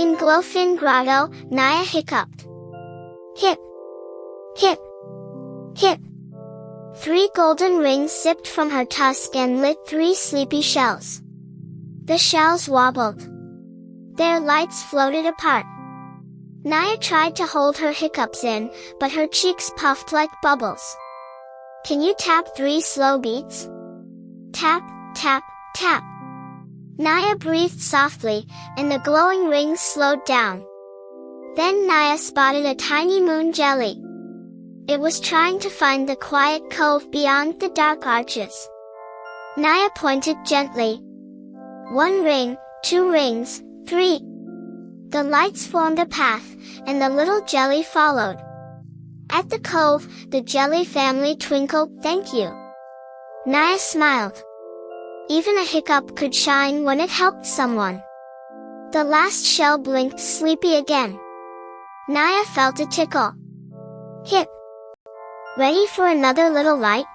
In Glowfin Grotto, Naya hiccuped. Hip, hip, hip. 3 golden rings sipped from her tusk and lit 3 sleepy shells. The shells wobbled. Their lights floated apart. Naya tried to hold her hiccups in, but her cheeks puffed like bubbles. Can you tap 3 slow beats? Tap, tap, tap. Naya breathed softly, and the glowing rings slowed down. Then Naya spotted a tiny moon jelly. It was trying to find the quiet cove beyond the dark arches. Naya pointed gently. 1 ring, 2 rings, 3. The lights formed a path, and the little jelly followed. At the cove, the jelly family twinkled, "Thank you." Naya smiled. Even a hiccup could shine when it helped someone. The last shell blinked sleepy again. Naya felt a tickle. Hip. Ready for another little light?